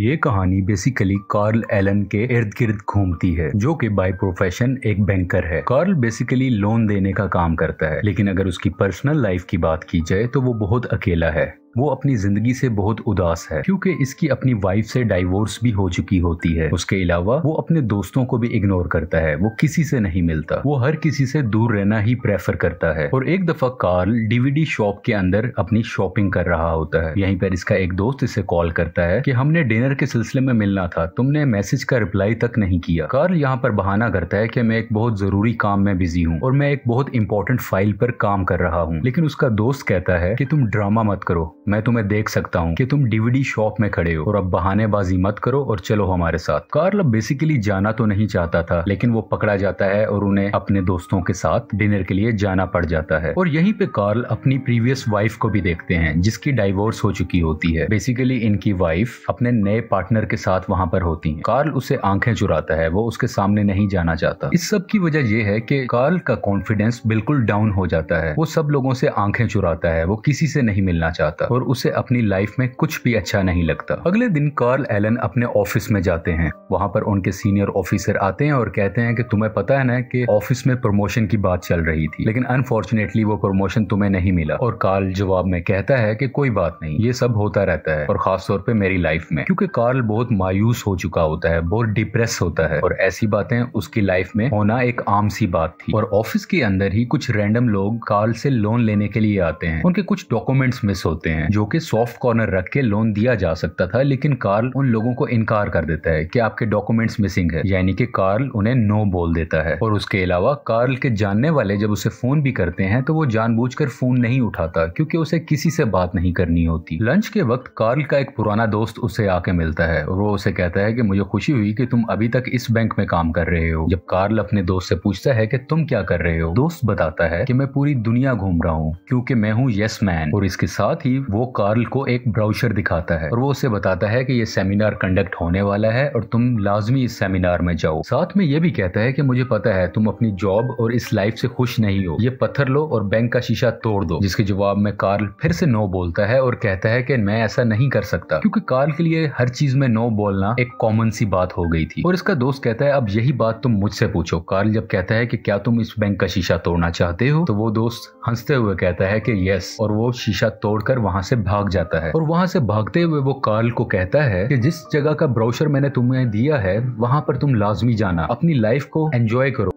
ये कहानी basically Karl Elon के इर्द गिर्द घूमती है, जो कि बाय प्रोफेशन एक बैंकर है। कार्ल बेसिकली लोन देने का काम करता है, लेकिन अगर उसकी पर्सनल लाइफ की बात की जाए तो वो बहुत अकेला है। वो अपनी जिंदगी से बहुत उदास है क्योंकि इसकी अपनी वाइफ से डाइवोर्स भी हो चुकी होती है। उसके अलावा वो अपने दोस्तों को भी इग्नोर करता है, वो किसी से नहीं मिलता, वो हर किसी से दूर रहना ही प्रेफर करता है। और एक दफा कार्ल डीवीडी शॉप के अंदर अपनी शॉपिंग कर रहा होता है। यहीं पर इसका एक दोस्त इसे कॉल करता है कि हमने डिनर के सिलसिले में मिलना था, तुमने मैसेज का रिप्लाई तक नहीं किया। कार्ल यहाँ पर बहाना करता है कि मैं एक बहुत जरूरी काम में बिजी हूँ और मैं एक बहुत इंपॉर्टेंट फाइल पर काम कर रहा हूँ। लेकिन उसका दोस्त कहता है कि तुम ड्रामा मत करो, मैं तुम्हें देख सकता हूँ कि तुम डीवीडी शॉप में खड़े हो और अब बहानेबाजी मत करो और चलो हमारे साथ। कार्ल बेसिकली जाना तो नहीं चाहता था, लेकिन वो पकड़ा जाता है और उन्हें अपने दोस्तों के साथ डिनर के लिए जाना पड़ जाता है। और यहीं पे कार्ल अपनी प्रीवियस वाइफ को भी देखते हैं, जिसकी डाइवोर्स हो चुकी होती है। बेसिकली इनकी वाइफ अपने नए पार्टनर के साथ वहां पर होती है। कार्ल उसे आंखें चुराता है, वो उसके सामने नहीं जाना चाहता। इस सब की वजह यह है कि कार्ल का कॉन्फिडेंस बिल्कुल डाउन हो जाता है। वो सब लोगों से आंखें चुराता है, वो किसी से नहीं मिलना चाहता और उसे अपनी लाइफ में कुछ भी अच्छा नहीं लगता। अगले दिन कार्ल एलन अपने ऑफिस में जाते हैं। वहां पर उनके सीनियर ऑफिसर आते हैं और कहते हैं कि तुम्हें पता है ना कि ऑफिस में प्रमोशन की बात चल रही थी, लेकिन अनफॉर्चुनेटली वो प्रमोशन तुम्हें नहीं मिला। और कार्ल जवाब में कहता है कि कोई बात नहीं, ये सब होता रहता है और खास तौर पे मेरी लाइफ में, क्योंकि कार्ल बहुत मायूस हो चुका होता है, बहुत डिप्रेस होता है और ऐसी बातें उसकी लाइफ में होना एक आम सी बात थी। और ऑफिस के अंदर ही कुछ रैंडम लोग कार्ल से लोन लेने के लिए आते हैं। उनके कुछ डॉक्यूमेंट्स मिस होते हैं, जो कि सॉफ्ट कॉर्नर रख के लोन दिया जा सकता था, लेकिन कार्ल उन लोगों को इनकार कर देता है कि आपके डॉक्यूमेंट्स मिसिंग है, यानी कि कार्ल उन्हें नो बोल देता है। और उसके अलावा कार्ल के जानने वाले जब उसे फोन भी करते हैं तो वो जानबूझकर फोन नहीं उठाता, क्योंकि उसे किसी से बात नहीं करनी होती। लंच के वक्त कार्ल का एक पुराना दोस्त उसे आके मिलता है और वो उसे कहता है कि मुझे खुशी हुई कि तुम अभी तक इस बैंक में काम कर रहे हो। जब कार्ल अपने दोस्त से पूछता है कि तुम क्या कर रहे हो, दोस्त बताता है कि मैं पूरी दुनिया घूम रहा हूँ क्योंकि मैं हूँ यस मैन। और इसके साथ ही वो कार्ल को एक ब्राउचर दिखाता है और वो उसे बताता है कि ये सेमिनार कंडक्ट होने वाला है और तुम लाजमी इस सेमिनार में जाओ। साथ में ये भी कहता है कि मुझे पता है तुम अपनी जॉब और इस लाइफ से खुश नहीं हो, ये पत्थर लो और बैंक का शीशा तोड़ दो। जिसके जवाब में कार्ल फिर से नो बोलता है और कहता है कि मैं ऐसा नहीं कर सकता, क्योंकि कार्ल के लिए हर चीज में नो बोलना एक कॉमन सी बात हो गई थी। और इसका दोस्त कहता है अब यही बात तुम मुझसे पूछो। कार्ल जब कहता है कि क्या तुम इस बैंक का शीशा तोड़ना चाहते हो, तो वो दोस्त हंसते हुए कहता है कि यस, और वो शीशा तोड़कर वहां से भाग जाता है। और वहां से भागते हुए वो कार्ल को कहता है कि जिस जगह का ब्रोशर मैंने तुम्हें दिया है वहां पर तुम लाजमी जाना, अपनी लाइफ को एंजॉय करो,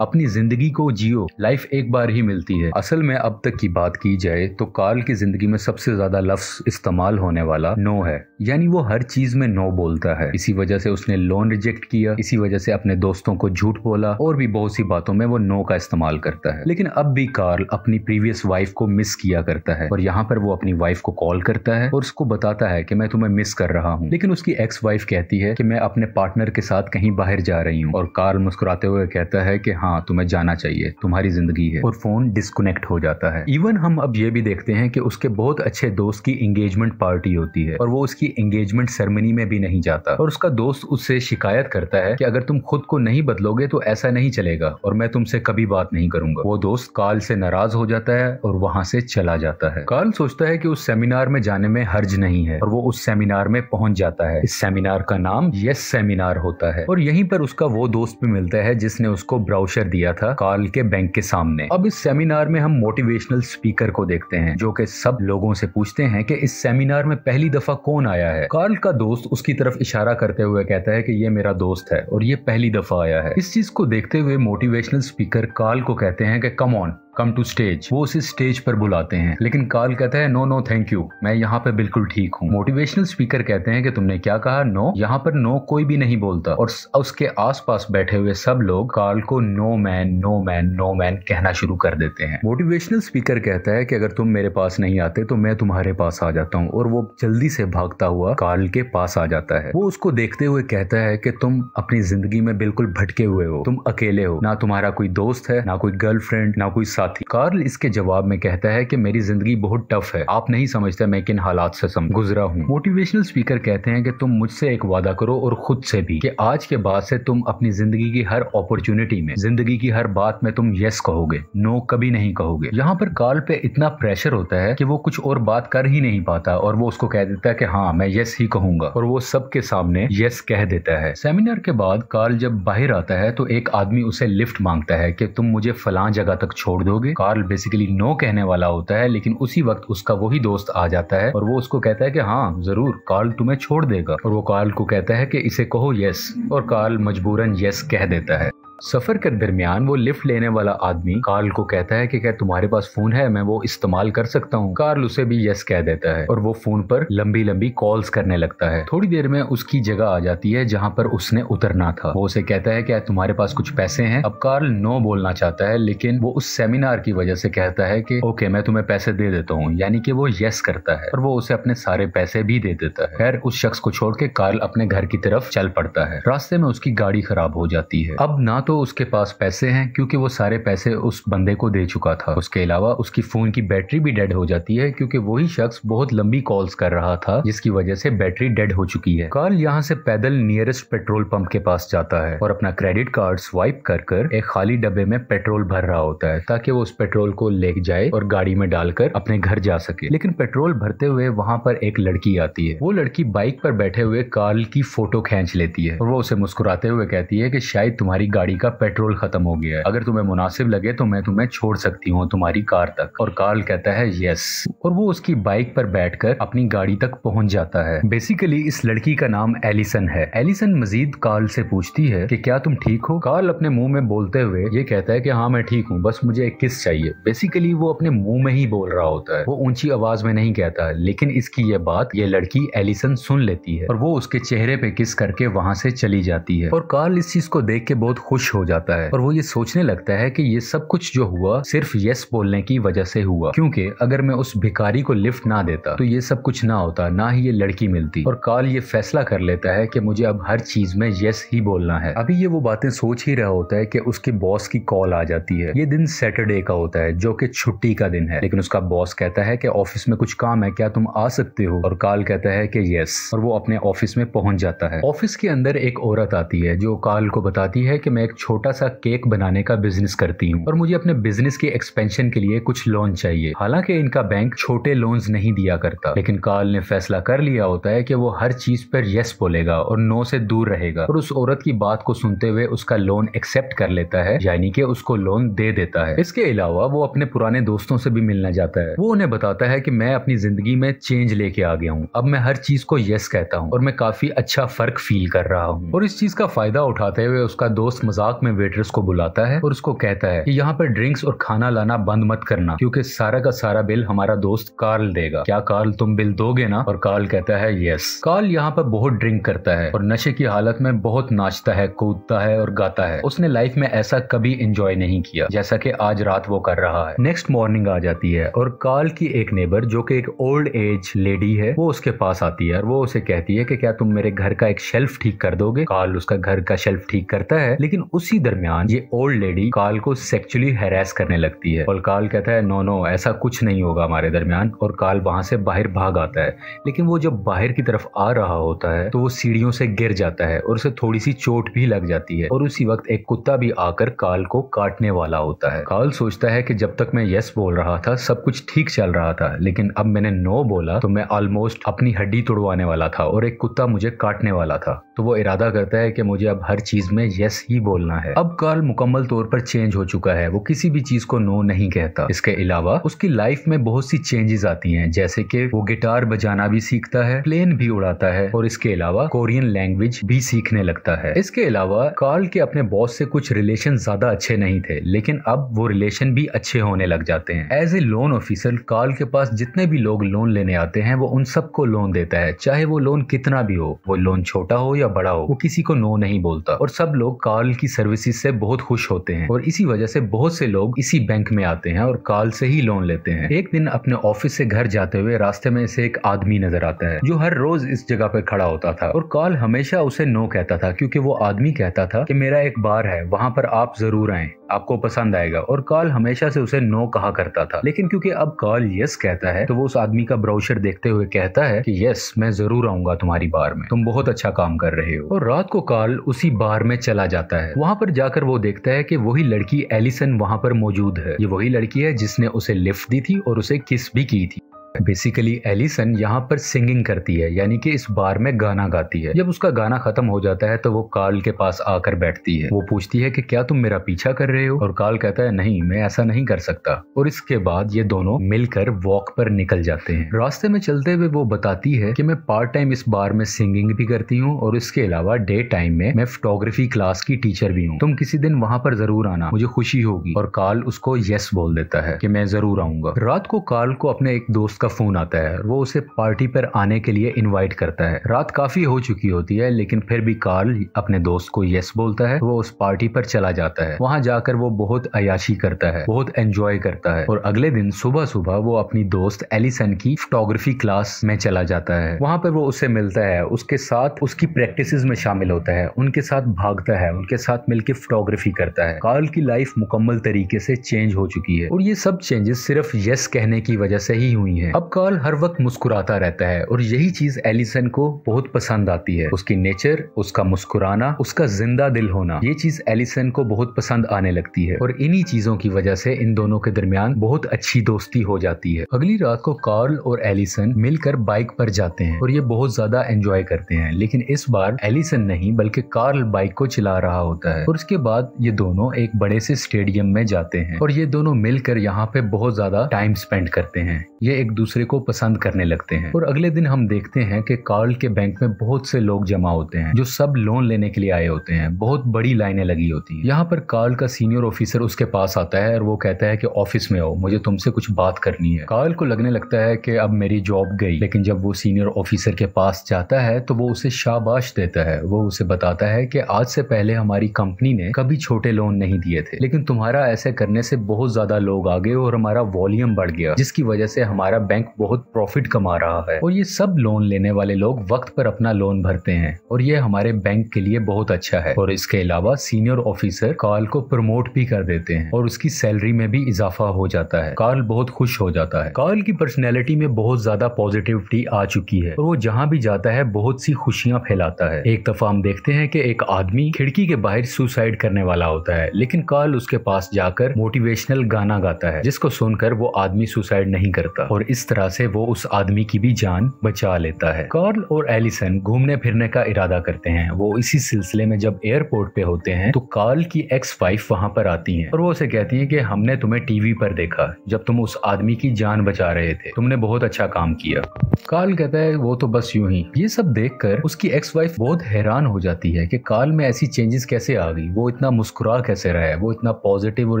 अपनी जिंदगी को जियो, लाइफ एक बार ही मिलती है। असल में अब तक की बात की जाए तो कार्ल की जिंदगी में सबसे ज्यादा लफ्ज इस्तेमाल होने वाला नो है, यानी वो हर चीज में नो बोलता है। इसी वजह से उसने लोन रिजेक्ट किया, इसी वजह से अपने दोस्तों को झूठ बोला और भी बहुत सी बातों में वो नो का इस्तेमाल करता है। लेकिन अब भी कार्ल अपनी प्रीवियस वाइफ को मिस किया करता है और यहाँ पर वो अपनी वाइफ को कॉल करता है और उसको बताता है कि मैं तुम्हें मिस कर रहा हूँ। लेकिन उसकी एक्स वाइफ कहती है कि मैं अपने पार्टनर के साथ कहीं बाहर जा रही हूँ और कार्ल मुस्कुराते हुए कहता है कि हाँ तुम्हें जाना चाहिए, तुम्हारी जिंदगी है, और फोन डिस्कनेक्ट हो जाता है। इवन हम अब ये भी देखते हैं कि उसके बहुत अच्छे दोस्त की एंगेजमेंट पार्टी होती है और वो उसकी एंगेजमेंट सेरेमनी में भी नहीं जाता और उसका दोस्त उससे शिकायत करता है कि अगर तुम खुद को नहीं बदलोगे तो ऐसा नहीं चलेगा और मैं तुमसे कभी बात नहीं करूंगा। वो दोस्त कार्ल से नाराज हो जाता है और वहां से चला जाता है। कार्ल सोचता है कि उस सेमिनार में जाने में हर्ज नहीं है और वो उस सेमिनार में पहुंच जाता है। इस सेमिनार का नाम यस सेमिनार होता है और यहीं पर उसका वो दोस्त भी मिलता है जिसने उसको ब्राउचर दिया था कार्ल के बैंक के सामने। अब इस सेमिनार में हम मोटिवेशनल स्पीकर को देखते हैं, जो कि सब लोगों से पूछते हैं कि इस सेमिनार में पहली दफा कौन आया है। कार्ल का दोस्त उसकी तरफ इशारा करते हुए कहता है कि ये मेरा दोस्त है और ये पहली दफा आया है। इस चीज को देखते हुए मोटिवेशनल स्पीकर कार्ल को कहते हैं कि come on, come to stage. वो उसे स्टेज पर बुलाते हैं, लेकिन कार्ल कहता है नो नो थैंक यू, मैं यहाँ पे बिल्कुल ठीक हूँ। मोटिवेशनल स्पीकर कहते हैं कि तुमने क्या कहा, नो? यहाँ पर नो कोई भी नहीं बोलता और उसके आसपास बैठे हुए सब लोग कार्ल को no man no man no man कहना शुरू कर देते हैं। मोटिवेशनल स्पीकर कहता है कि अगर तुम मेरे पास नहीं आते तो मैं तुम्हारे पास आ जाता हूँ, और वो जल्दी से भागता हुआ कार्ल के पास आ जाता है। वो उसको देखते हुए कहता है कि तुम अपनी जिंदगी में बिल्कुल भटके हुए हो, तुम अकेले हो, ना तुम्हारा कोई दोस्त है, ना कोई गर्लफ्रेंड, ना कोई थी। कार्ल इसके जवाब में कहता है कि मेरी जिंदगी बहुत टफ है, आप नहीं समझते मैं किन हालात से गुजरा हूँ। मोटिवेशनल स्पीकर कहते हैं कि तुम मुझसे एक वादा करो और खुद से भी कि आज के बाद से तुम अपनी जिंदगी की हर अपॉर्चुनिटी में, जिंदगी की हर बात में तुम यस कहोगे, नो कभी नहीं कहोगे। यहाँ पर कार्ल पे इतना प्रेशर होता है कि वो कुछ और बात कर ही नहीं पाता और वो उसको कह देता है कि हाँ मैं यस ही कहूंगा, और वो सबके सामने यस कह देता है। सेमिनार के बाद कार्ल जब बाहर आता है तो एक आदमी उसे लिफ्ट मांगता है कि तुम मुझे फलां जगह तक छोड़ दोगे। कार्ल बेसिकली नो कहने वाला होता है, लेकिन उसी वक्त उसका वही दोस्त आ जाता है और वो उसको कहता है कि हाँ जरूर, कार्ल तुम्हें छोड़ देगा। और वो कार्ल को कहता है कि इसे कहो यस, और कार्ल मजबूरन यस कह देता है। सफर के दरमियान वो लिफ्ट लेने वाला आदमी कार्ल को कहता है कि क्या तुम्हारे पास फोन है, मैं वो इस्तेमाल कर सकता हूँ। कार्ल उसे भी यस कह देता है और वो फोन पर लंबी लंबी कॉल्स करने लगता है। थोड़ी देर में उसकी जगह आ जाती है जहाँ पर उसने उतरना था। वो उसे कहता है क्या तुम्हारे पास कुछ पैसे हैं। अब कार्ल नो बोलना चाहता है, लेकिन वो उस सेमिनार की वजह से कहता है कि ओके मैं तुम्हें पैसे दे देता हूँ, यानी कि वो यस करता है और वो उसे अपने सारे पैसे भी दे देता है। खैर उस शख्स को छोड़ के कार्ल अपने घर की तरफ चल पड़ता है। रास्ते में उसकी गाड़ी खराब हो जाती है। अब ना तो उसके पास पैसे हैं क्योंकि वो सारे पैसे उस बंदे को दे चुका था, उसके अलावा उसकी फोन की बैटरी भी डेड हो जाती है क्योंकि वही शख्स बहुत लंबी कॉल्स कर रहा था जिसकी वजह से बैटरी डेड हो चुकी है। कार्ल यहाँ से पैदल नियरेस्ट पेट्रोल पंप के पास जाता है और अपना क्रेडिट कार्ड स्वाइप कर एक खाली डब्बे में पेट्रोल भर रहा होता है ताकि वो उस पेट्रोल को ले जाए और गाड़ी में डालकर अपने घर जा सके। लेकिन पेट्रोल भरते हुए वहां पर एक लड़की आती है। वो लड़की बाइक पर बैठे हुए कार्ल की फोटो खींच लेती है और वो उसे मुस्कुराते हुए कहती है कि शायद तुम्हारी गाड़ी का पेट्रोल खत्म हो गया है, अगर तुम्हें मुनासिब लगे तो मैं तुम्हें छोड़ सकती हूँ तुम्हारी कार तक। और कार्ल कहता है यस, और वो उसकी बाइक पर बैठकर अपनी गाड़ी तक पहुंच जाता है। बेसिकली इस लड़की का नाम एलिसन है। एलिसन मजीद कार्ल से पूछती है कि क्या तुम ठीक हो। कार्ल अपने मुंह में बोलते हुए ये कहता है कि हाँ मैं ठीक हूँ, बस मुझे एक किस चाहिए। बेसिकली वो अपने मुंह में ही बोल रहा होता है, वो ऊंची आवाज में नहीं कहता, लेकिन इसकी ये बात ये लड़की एलिसन सुन लेती है और वो उसके चेहरे पे किस करके वहां से चली जाती है। और कार्ल इस चीज को देख के बहुत खुश हो जाता है और वो ये सोचने लगता है कि ये सब कुछ जो हुआ सिर्फ यस बोलने की वजह से हुआ, क्योंकि अगर मैं उस भिखारी को लिफ्ट ना देता तो ये सब कुछ ना होता, ना ही ये लड़की मिलती। और कार्ल ये फैसला कर लेता है कि मुझे अब हर चीज में यस ही बोलना है। अभी ये वो बातें सोच ही रहा होता है कि उसके बॉस की कॉल आ जाती है। ये दिन सैटरडे का होता है जो कि छुट्टी का दिन है, लेकिन उसका बॉस कहता है कि ऑफिस में कुछ काम है, क्या तुम आ सकते हो। और कार्ल कहता है कि यस, और वो अपने ऑफिस में पहुंच जाता है। ऑफिस के अंदर एक औरत आती है जो कार्ल को बताती है कि मैं एक छोटा सा केक बनाने का बिजनेस करती हूँ और मुझे अपने बिजनेस के एक्सपेंशन के लिए कुछ लोन चाहिए। हालांकि इनका बैंक छोटे लोन्स नहीं दिया करता, लेकिन कार्ल ने फैसला कर लिया होता है कि वो हर चीज पर यस बोलेगा और नो से दूर रहेगा। और उस औरत की बात को सुनते हुए उसका लोन एक्सेप्ट कर लेता है, यानी कि उसको लोन दे देता है। इसके अलावा वो अपने पुराने दोस्तों से भी मिलना चाहता है। वो उन्हें बताता है कि मैं अपनी जिंदगी में चेंज लेके आ गया हूँ, अब मैं हर चीज को यस कहता हूँ और मैं काफी अच्छा फर्क फील कर रहा हूँ। और इस चीज का फायदा उठाते हुए उसका दोस्त मजाक में वेटर्स को बुलाता है और उसको कहता है कि यहाँ पर ड्रिंक्स और खाना लाना बंद मत करना क्योंकि सारा का सारा बिल हमारा दोस्त कार्ल देगा। क्या कार्ल तुम बिल दोगे ना। और कार्ल कहता है यस। कार्ल यहाँ पर बहुत ड्रिंक करता है और नशे की हालत में बहुत नाचता है, कूदता है और गाता है। उसने लाइफ में ऐसा कभी एंजॉय नहीं किया जैसा कि आज रात वो कर रहा है। नेक्स्ट मॉर्निंग आ जाती है और कार्ल की एक नेबर जो कि एक ओल्ड एज लेडी है वो उसके पास आती है और वो उसे कहती है कि क्या तुम मेरे घर का एक शेल्फ ठीक कर दोगे। कार्ल उसका घर का शेल्फ ठीक करता है, लेकिन उसी दरमियान ये ओल्ड लेडी कार्ल को सेक्सुअली हैरेस करने लगती है और कार्ल कहता है नो नो ऐसा कुछ नहीं होगा हमारे दरमियान। और कार्ल वहां से बाहर भाग आता है, लेकिन वो जब बाहर की तरफ आ रहा होता है तो वो सीढ़ियों से गिर जाता है और उसे थोड़ी सी चोट भी लग जाती है। और उसी वक्त एक कुत्ता भी आकर कार्ल को काटने वाला होता है। कार्ल सोचता है कि जब तक मैं यस बोल रहा था सब कुछ ठीक चल रहा था, लेकिन अब मैंने नो बोला तो मैं ऑलमोस्ट अपनी हड्डी तोड़वाने वाला था और एक कुत्ता मुझे काटने वाला था। तो वो इरादा करता है कि मुझे अब हर चीज में यस ही बोलना है। अब कार्ल मुकम्मल तौर पर चेंज हो चुका है, वो किसी भी चीज को नो नहीं कहता। इसके अलावा उसकी लाइफ में बहुत सी चेंजेस आती हैं, जैसे कि वो गिटार बजाना भी सीखता है, प्लेन भी उड़ाता है और इसके अलावा कोरियन लैंग्वेज भी सीखने लगता है। इसके अलावा कार्ल के अपने बॉस से कुछ रिलेशन ज्यादा अच्छे नहीं थे, लेकिन अब वो रिलेशन भी अच्छे होने लग जाते हैं। As a loan officer Carl के पास जितने भी लोग लोन लेने आते हैं वो उन सबको लोन देता है, चाहे वो लोन कितना भी हो, वो लोन छोटा हो या बड़ा हो, वो किसी को नो नहीं बोलता। और सब लोग कार्ल की की सर्विसेज से बहुत खुश होते हैं और इसी वजह से बहुत से लोग इसी बैंक में आते हैं और कार्ल से ही लोन लेते हैं। एक दिन अपने ऑफिस से घर जाते हुए रास्ते में से एक आदमी नजर आता है जो हर रोज इस जगह पर खड़ा होता था और कार्ल हमेशा उसे नो कहता था क्योंकि वो आदमी कहता था कि मेरा एक बार है, वहां पर आप जरूर आएं, आपको पसंद आएगा। और कार्ल हमेशा से उसे नो कहा करता था, लेकिन क्योंकि अब कार्ल यस कहता है तो वो उस आदमी का ब्राउचर देखते हुए कहता है कि यस, मैं जरूर आऊंगा तुम्हारी बार में, तुम बहुत अच्छा काम कर रहे हो। और रात को कार्ल उसी बार में चला जाता है। वहां पर जाकर वो देखता है कि वही लड़की एलिसन वहां पर मौजूद है। ये वही लड़की है जिसने उसे लिफ्ट दी थी और उसे किस भी की थी। बेसिकली एलिसन यहाँ पर सिंगिंग करती है, यानी कि इस बार में गाना गाती है। जब उसका गाना खत्म हो जाता है तो वो कार्ल के पास आकर बैठती है। वो पूछती है कि क्या तुम मेरा पीछा कर रहे हो? और कार्ल कहता है नहीं, मैं ऐसा नहीं कर सकता। और इसके बाद ये दोनों मिलकर वॉक पर निकल जाते हैं। रास्ते में चलते हुए वो बताती है कि मैं पार्ट टाइम इस बार में सिंगिंग भी करती हूँ और इसके अलावा डे टाइम में मैं फोटोग्राफी क्लास की टीचर भी हूँ। तुम किसी दिन वहां पर जरूर आना, मुझे खुशी होगी। और कार्ल उसको यस बोल देता है कि मैं जरूर आऊंगा। रात को कार्ल को अपने एक दोस्त फोन आता है, वो उसे पार्टी पर आने के लिए इनवाइट करता है। रात काफी हो चुकी होती है, लेकिन फिर भी कार्ल अपने दोस्त को यस बोलता है। वो उस पार्टी पर चला जाता है। वहां जाकर वो बहुत अयाशी करता है, बहुत एंजॉय करता है। और अगले दिन सुबह सुबह वो अपनी दोस्त एलिसन की फोटोग्राफी क्लास में चला जाता है। वहां पर वो उससे मिलता है, उसके साथ उसकी प्रैक्टिसेस में शामिल होता है, उनके साथ भागता है, उनके साथ मिलकर फोटोग्राफी करता है। कार्ल की लाइफ मुकम्मल तरीके से चेंज हो चुकी है और ये सब चेंजेस सिर्फ यस कहने की वजह से ही हुई हैं। अब कार्ल हर वक्त मुस्कुराता रहता है और यही चीज एलिसन को बहुत पसंद आती है। उसकी नेचर, उसका मुस्कुराना, उसका जिंदा दिल होना, ये चीज एलिसन को बहुत पसंद आने लगती है और इन्हीं चीजों की वजह से इन दोनों के दरमियान बहुत अच्छी दोस्ती हो जाती है। अगली रात को कार्ल और एलिसन मिलकर बाइक पर जाते हैं और ये बहुत ज्यादा एंजॉय करते हैं, लेकिन इस बार एलिसन नहीं बल्कि कार्ल बाइक को चला रहा होता है। और उसके बाद ये दोनों एक बड़े से स्टेडियम में जाते हैं और ये दोनों मिलकर यहाँ पे बहुत ज्यादा टाइम स्पेंड करते हैं। ये एक दूसरे को पसंद करने लगते हैं। और अगले दिन हम देखते हैं कि कार्ल के बैंक में बहुत से लोग जमा होते हैं जो सब लोन लेने के लिए आए होते हैं। बहुत बड़ी लाइनें लगी होती हैं। यहाँ पर कार्ल का सीनियर ऑफिसर उसके पास आता है और वो कहता है कि ऑफिस में आओ, मुझे तुमसे कुछ बात करनी है। कार्ल को लगने लगता है कि अब मेरी जॉब गई, लेकिन जब वो सीनियर ऑफिसर के पास जाता है तो वो उसे शाबाश देता है। वो उसे बताता है कि आज से पहले हमारी कंपनी ने कभी छोटे लोन नहीं दिए थे, लेकिन तुम्हारा ऐसे करने से बहुत ज्यादा लोग आ गए और हमारा वॉल्यूम बढ़ गया, जिसकी वजह से हमारा बैंक बहुत प्रॉफिट कमा रहा है। और ये सब लोन लेने वाले लोग वक्त पर अपना लोन भरते हैं और ये हमारे बैंक के लिए बहुत अच्छा है। और इसके अलावा सीनियर ऑफिसर कार्ल को प्रमोट भी कर देते हैं और उसकी सैलरी में भी इजाफा हो जाता है। कार्ल बहुत खुश हो जाता है। कार्ल की पर्सनैलिटी में बहुत ज्यादा पॉजिटिविटी आ चुकी है और वो जहाँ भी जाता है बहुत सी खुशियां फैलाता है। एक दफा हम देखते हैं कि एक आदमी खिड़की के बाहर सुसाइड करने वाला होता है, लेकिन कार्ल उसके पास जाकर मोटिवेशनल गाना गाता है, जिसको सुनकर वो आदमी सुसाइड नहीं करता और इस तरह से वो उस आदमी की भी जान बचा लेता है। कार्ल और एलिसन घूमने फिरने का इरादा करते हैं। वो इसी सिलसिले में जब एयरपोर्ट पे होते हैं तो कार्ल की एक्स वाइफ वहां पर आती हैं और वो उसे कहती हैं कि हमने तुम्हें टीवी पर देखा जब तुम उस आदमी की जान बचा रहे थे, तुमने बहुत अच्छा काम किया। कार्ल कहता है वो तो बस यूं ही। ये सब देखकर उसकी एक्स वाइफ बहुत हैरान हो जाती है कि कार्ल में ऐसी चेंजेस कैसे आ गई, वो इतना मुस्कुरा कैसे रहा है, वो इतना पॉजिटिव और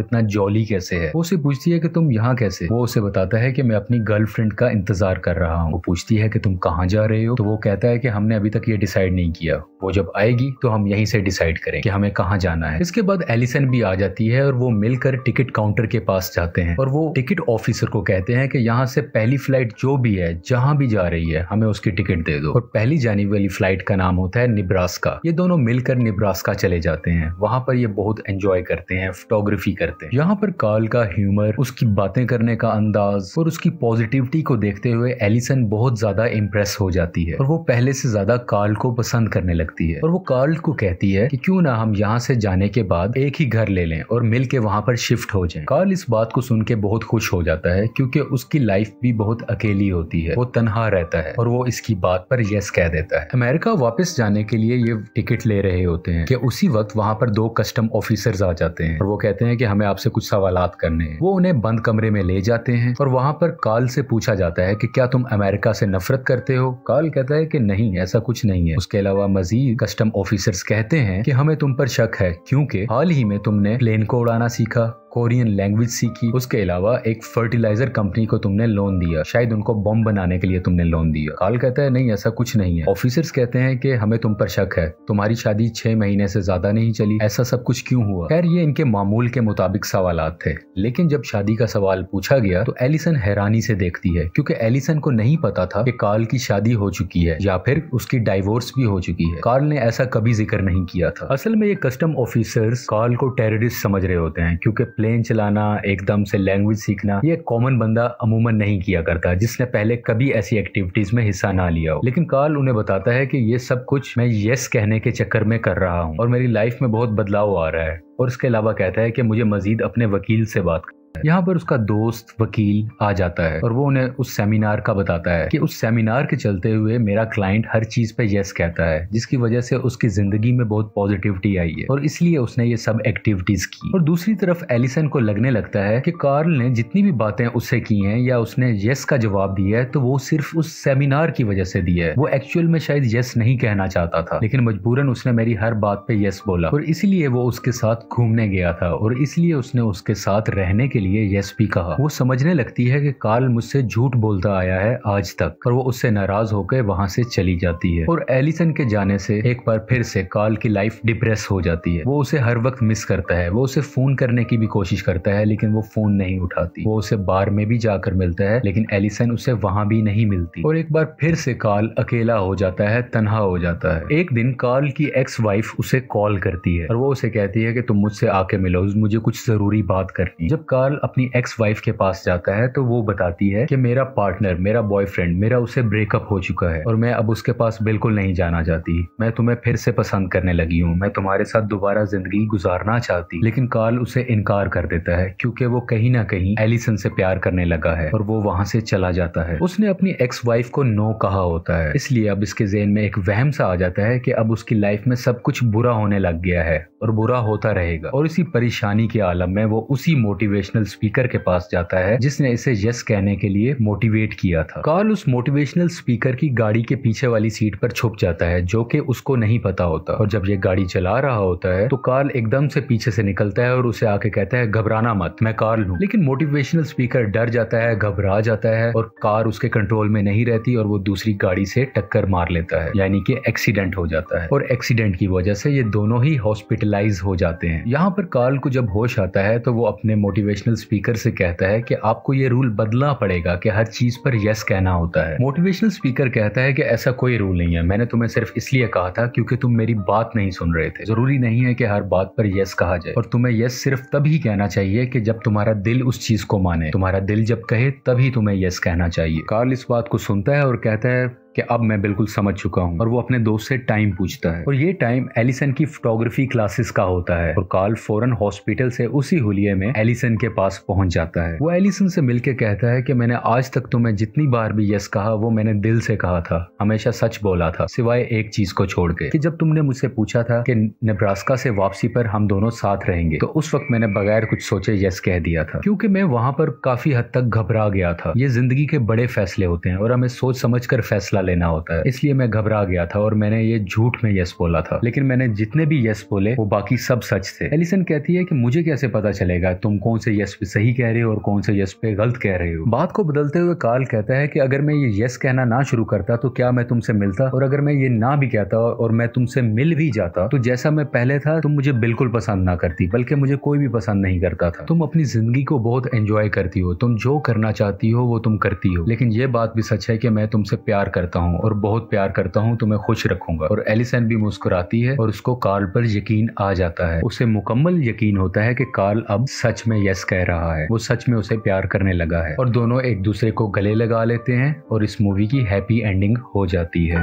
इतना जॉली कैसे है। वो उसे पूछती है कि तुम यहाँ कैसे। वो उसे बताता है कि मैं अपनी गर्लफ्रेंड का इंतजार कर रहा हूँ। वो पूछती है कि तुम कहाँ जा रहे हो, तो वो कहता है कि हमने अभी तक ये डिसाइड नहीं किया, वो जब आएगी तो हम यहीं से डिसाइड करें कि हमें कहाँ जाना है। इसके बाद एलिसन भी आ जाती है और वो मिलकर टिकट काउंटर के पास जाते हैं और वो टिकट ऑफिसर को कहते हैं कि यहाँ से पहली फ्लाइट जो भी है, जहाँ भी जा रही है, हमें उसकी टिकट दे दो। और पहली जाने वाली फ्लाइट का नाम होता है निब्रास्का। ये दोनों मिलकर निब्रास्का चले जाते हैं। वहां पर ये बहुत एंजॉय करते हैं, फोटोग्राफी करते हैं। यहाँ पर कार्ल का ह्यूमर, उसकी बातें करने का अंदाज और उसकी पॉजिटिविटी को देखते हुए एलिसन बहुत ज्यादा इम्प्रेस हो जाती है और वो पहले से ज्यादा कार्ल को पसंद करने लगती है। और वो कार्ल को कहती है कि क्यों ना हम यहाँ से जाने के बाद एक ही घर ले लें और मिलके वहां पर शिफ्ट हो जाएं। कार्ल इस बात को सुन के बहुत खुश हो जाता है क्योंकि उसकी लाइफ भी बहुत अकेली होती है, वो तन्हा रहता है और वो इसकी बात पर यस कह देता है। अमेरिका वापस जाने के लिए ये टिकट ले रहे होते हैं कि उसी वक्त वहां पर 2 कस्टम ऑफिसर्स आ जाते हैं और वो कहते हैं कि हमें आपसे कुछ सवालात करने हैं। वो उन्हें बंद कमरे में ले जाते हैं और वहां पर कार्ल से पूछा जाता है कि क्या तुम अमेरिका से नफरत करते हो। कार्ल कहता है कि नहीं, ऐसा कुछ नहीं है। उसके अलावा मजीद कस्टम ऑफिसर्स कहते हैं कि हमें तुम पर शक है क्योंकि हाल ही में तुमने प्लेन को उड़ाना सीखा, कोरियन लैंग्वेज सीखी, उसके अलावा एक फर्टिलाइजर कंपनी को तुमने लोन दिया, शायद उनको बम बनाने के लिए तुमने लोन दिया। कार्ल कहता है नहीं, ऐसा कुछ नहीं है। ऑफिसर्स कहते हैं कि हमें तुम पर शक है, तुम्हारी शादी 6 महीने से ज्यादा नहीं चली, ऐसा सब कुछ क्यों हुआ? खैर ये इनके मामूल के मुताबिक सवालात थे, लेकिन जब शादी का सवाल पूछा गया तो एलिसन हैरानी से देखती है, क्योंकि एलिसन को नहीं पता था कि कार्ल की शादी हो चुकी है या फिर उसकी डाइवोर्स भी हो चुकी है। कार्ल ने ऐसा कभी जिक्र नहीं किया था। असल में ये कस्टम ऑफिसर्स कार्ल को टेररिस्ट समझ रहे होते हैं, क्योंकि प्लेन चलाना, एकदम से लैंग्वेज सीखना, ये कॉमन बंदा अमूमन नहीं किया करता जिसने पहले कभी ऐसी एक्टिविटीज में हिस्सा ना लिया हो। लेकिन कार्ल उन्हें बताता है कि ये सब कुछ मैं यस कहने के चक्कर में कर रहा हूँ और मेरी लाइफ में बहुत बदलाव आ रहा है। और इसके अलावा कहता है कि मुझे मजीद अपने वकील से बात करना है। यहाँ पर उसका दोस्त वकील आ जाता है और वो उन्हें उस सेमिनार का बताता है कि उस सेमिनार के चलते हुए मेरा क्लाइंट हर चीज पे यस कहता है, जिसकी वजह से उसकी जिंदगी में बहुत पॉजिटिविटी आई है और इसलिए उसने ये सब एक्टिविटीज की। और दूसरी तरफ एलिसन को लगने लगता है कि कार्ल ने जितनी भी बातें उससे की हैं या उसने यस का जवाब दिया है तो वो सिर्फ उस सेमिनार की वजह से दिया है। वो एक्चुअल में शायद यस नहीं कहना चाहता था, लेकिन मजबूरन उसने मेरी हर बात पे यस बोला और इसीलिए वो उसके साथ घूमने गया था और इसलिए उसने उसके साथ रहने के लिए यस भी कहा। वो समझने लगती है कि कार्ल मुझसे झूठ बोलता आया है आज तक और वो उससे नाराज होकर वहां से चली जाती है। और एलिसन के जाने से एक बार फिर से कार्ल की लाइफ डिप्रेस हो जाती है। वो उसे हर वक्त मिस करता है, वो उसे फोन करने की भी कोशिश करता है लेकिन वो फोन नहीं उठाती। वो उसे बार में भी जाकर मिलता है लेकिन एलिसन उसे वहां भी नहीं मिलती। और एक बार फिर से कार्ल अकेला हो जाता है, तन्हा हो जाता है। एक दिन कार्ल की एक्स वाइफ उसे कॉल करती है और वो उसे कहती है कि तुम मुझसे आके मिलो, मुझे कुछ जरूरी बात करनी। जब कार्ल अपनी एक्स वाइफ के पास जाता है तो वो बताती है कि मेरा पार्टनर, मेरा बॉयफ्रेंड, मेरा उससे ब्रेकअप हो चुका है और मैं अब उसके पास बिल्कुल नहीं जाना चाहती। मैं तुम्हें फिर से पसंद करने लगी हूँ, मैं तुम्हारे साथ दोबारा जिंदगी गुजारना चाहती। लेकिन कार्ल उसे इनकार कर देता है क्योंकि वो कहीं ना कहीं एलिसन से प्यार करने लगा है और वो वहां से चला जाता है। उसने अपनी एक्स वाइफ को नो कहा होता है, इसलिए अब इसके ज़हन में एक वहम सा आ जाता है कि अब उसकी लाइफ में सब कुछ बुरा होने लग गया है और बुरा होता रहेगा। और इसी परेशानी के आलम में वो उसी मोटिवेशनल स्पीकर के पास जाता है जिसने इसे यस कहने के लिए मोटिवेट किया था। कार्ल उस मोटिवेशनल स्पीकर की गाड़ी के पीछे वाली सीट पर छुप जाता है जो कि उसको नहीं पता होता। और जब ये गाड़ी चला रहा होता है तो कार्ल एकदम से पीछे से निकलता है और उसे आके कहता है घबराना मत, मैं कार्ल हूँ। लेकिन मोटिवेशनल स्पीकर डर जाता है, घबरा जाता है और कार उसके कंट्रोल में नहीं रहती और वो दूसरी गाड़ी से टक्कर मार लेता है, यानी कि एक्सीडेंट हो जाता है। और एक्सीडेंट की वजह से ये दोनों ही हॉस्पिटलाइज हो जाते हैं। यहाँ पर कार्ल को जब होश आता है तो वो अपने मोटिवेशनल स्पीकर से कहता है कि आपको ये रूल बदलना पड़ेगा कि हर चीज पर यस कहना होता है। मोटिवेशनल स्पीकर कहता है कि ऐसा कोई रूल नहीं है, मैंने तुम्हें सिर्फ इसलिए कहा था क्योंकि तुम मेरी बात नहीं सुन रहे थे। जरूरी नहीं है कि हर बात पर यस कहा जाए और तुम्हें यस सिर्फ तभी कहना चाहिए कि जब तुम्हारा दिल उस चीज को माने। तुम्हारा दिल जब कहे तभी तुम्हें यस कहना चाहिए। कार्ल इस बात को सुनता है और कहता है कि अब मैं बिल्कुल समझ चुका हूँ और वो अपने दोस्त से टाइम पूछता है। और ये टाइम एलिसन की फोटोग्राफी क्लासेस का होता है और कार्ल फौरन हॉस्पिटल से उसी हुलिये में एलिसन के पास पहुंच जाता है। वो एलिसन से मिलके कहता है कि मैंने आज तक तुम्हें जितनी बार भी यस कहा वो मैंने दिल से कहा था, हमेशा सच बोला था, सिवाय एक चीज को छोड़ के कि जब तुमने मुझसे पूछा था कि नेब्रास्का से वापसी पर हम दोनों साथ रहेंगे तो उस वक्त मैंने बगैर कुछ सोचे यस कह दिया था, क्योंकि मैं वहां पर काफी हद तक घबरा गया था। ये जिंदगी के बड़े फैसले होते हैं और हमें सोच समझ कर फैसला लेना होता है, इसलिए मैं घबरा गया था और मैंने ये झूठ में यस बोला था। लेकिन मैंने जितने भी यस बोले वो बाकी सब सच थे। एलिसन कहती है कि मुझे कैसे पता चलेगा तुम कौन से यस पे सही कह रहे हो और कौन से यस पे गलत कह रहे हो। बात को बदलते हुए कार्ल कहता है कि अगर मैं ये यस कहना ना शुरू करता तो क्या मैं तुमसे मिलता, और अगर मैं ये ना भी कहता और मैं तुमसे मिल भी जाता तो जैसा मैं पहले था तुम मुझे बिल्कुल पसंद ना करती, बल्कि मुझे कोई भी पसंद नहीं करता था। तुम अपनी जिंदगी को बहुत एंजॉय करती हो, तुम जो करना चाहती हो वो तुम करती हो। लेकिन ये बात भी सच है कि मैं तुमसे प्यार करता हूँ और बहुत प्यार करता हूँ, तुम्हें खुश रखूंगा। और एलिसन भी मुस्कुराती है और उसको कार्ल पर यकीन आ जाता है। उसे मुकम्मल यकीन होता है कि कार्ल अब सच में यस कह रहा है, वो सच में उसे प्यार करने लगा है और दोनों एक दूसरे को गले लगा लेते हैं और इस मूवी की हैप्पी एंडिंग हो जाती है।